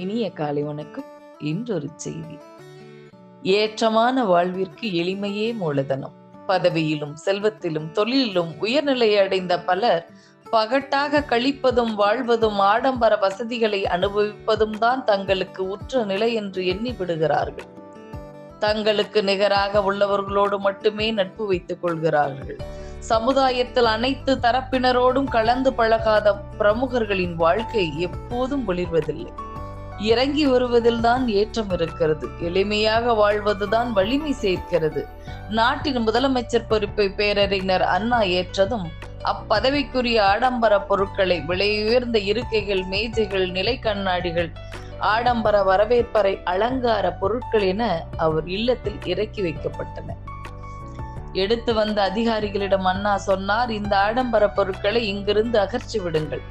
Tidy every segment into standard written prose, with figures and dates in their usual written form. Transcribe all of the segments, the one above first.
இனிய காலை வணக்கம். இன்றொரு செய்தி. ஏற்றமான வாழ்விற்கு எளிமையே மூலதனம். பதவியிலும் செல்வத்திலும் தொழிலிலும் உயர்நிலையை அடைந்த பலர் பகட்டாக கழிப்பதும் வாழ்வதும் ஆடம்பர வசதிகளை அனுபவிப்பதும் தான் தங்களுக்கு உற்ற நிலை என்று எண்ணி விடுகிறார்கள். தங்களுக்கு நிகராக உள்ளவர்களோடு மட்டுமே நட்பு வைத்துக் கொள்கிறார்கள். சமுதாயத்தில் அனைத்து தரப்பினரோடும் கலந்து பழகாத பிரமுகர்களின் வாழ்க்கை எப்போதும் ஒளிர்வதில்லை. இறங்கி வருவதில் தான் ஏற்றம் இருக்கிறது. எளிமையாக வாழ்வதுதான் வலிமை சேர்க்கிறது. நாட்டின் முதலமைச்சர் பொறுப்பை பேரறிஞர் அண்ணா ஏற்றதும் அப்பதவிக்குரிய ஆடம்பர பொருட்களை, விலையுயர்ந்த இருக்கைகள், மேஜைகள், நிலை கண்ணாடிகள், ஆடம்பர வரவேற்பறை, அலங்கார பொருட்கள் என அவர் இல்லத்தில் இறக்கி வைக்கப்பட்டன. எடுத்து வந்த அதிகாரிகளிடம் அண்ணா சொன்னார், இந்த ஆடம்பர பொருட்களை இங்கிருந்து அகற்றி விடுங்கள்.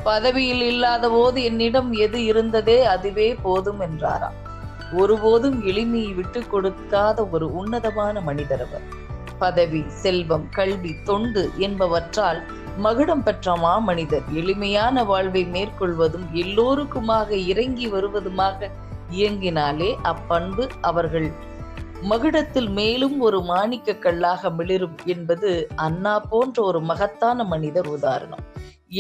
பதவியில் இல்லாத போது என்னிடம் எது இருந்ததே அதுவே போதும் என்றாராம். ஒருபோதும் எளிமையை விட்டு கொடுக்காத ஒரு உன்னதமான மனிதர் அவர். பதவி, செல்வம், கல்வி, தொண்டு என்பவற்றால் மகுடம் பெற்ற மாமனிதர். எளிமையான வாழ்வை மேற்கொள்வதும் எல்லோருக்குமாக இறங்கி வருவதுமாக இயங்கினாலே அப்பண்பு அவர்கள் மகுடத்தில் மேலும் ஒரு மாணிக்க கல்லாக மிளிரும் என்பது அண்ணா போன்ற ஒரு மகத்தான மனிதர் உதாரணம்.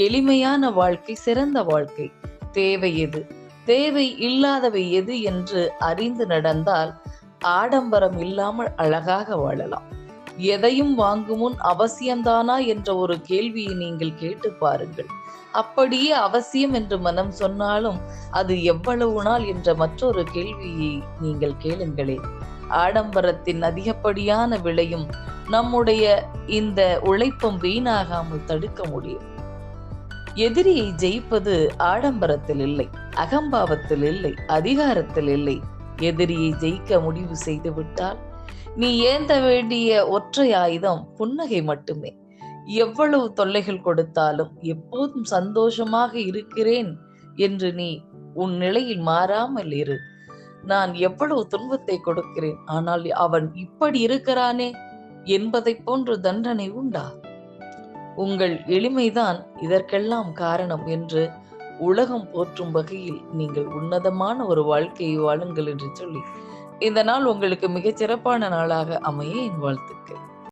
எளிமையான வாழ்க்கை சிறந்த வாழ்க்கை. தேவை எது, தேவை இல்லாதவை எது என்று அறிந்து நடந்தால் ஆடம்பரம் இல்லாமல் அழகாக வாழலாம். எதையும் வாங்கும் முன் அவசியம்தானா என்ற ஒரு கேள்வியை நீங்கள் கேட்டு பாருங்கள். அப்படியே அவசியம் என்று மனம் சொன்னாலும் அது எவ்வளவு நாள் என்ற மற்றொரு கேள்வியை நீங்கள் கேளுங்களேன். ஆடம்பரத்தின் அதிகப்படியான விலையும் நம்முடைய இந்த உழைப்பும் வீணாகாமல் தடுக்க முடியும். எதிரியை ஜெயிப்பது ஆடம்பரத்தில் இல்லை, அகம்பாவத்தில் இல்லை, அதிகாரத்தில் இல்லை. எதிரியை ஜெயிக்க முடிவு செய்து விட்டால் நீ ஏந்த வேண்டிய ஒற்றை ஆயுதம் புன்னகை மட்டுமே. எவ்வளவு தொல்லைகள் கொடுத்தாலும் எப்போதும் சந்தோஷமாக இருக்கிறேன் என்று நீ உன் நிலையில் மாறாமல் இரு. நான் எவ்வளவு துன்பத்தை கொடுக்கிறேன், ஆனால் அவன் இப்படி இருக்கிறானே என்பதை போன்று தண்டனை உண்டா? உங்கள் எளிமைதான் இதற்கெல்லாம் காரணம் என்று உலகம் போற்றும் வகையில் நீங்கள் உன்னதமான ஒரு வாழ்க்கையை வாழுங்கள் என்று சொல்லி இந்த நாள் உங்களுக்கு மிகச் சிறப்பான நாளாக அமைய என் வாழ்த்துக்கள்.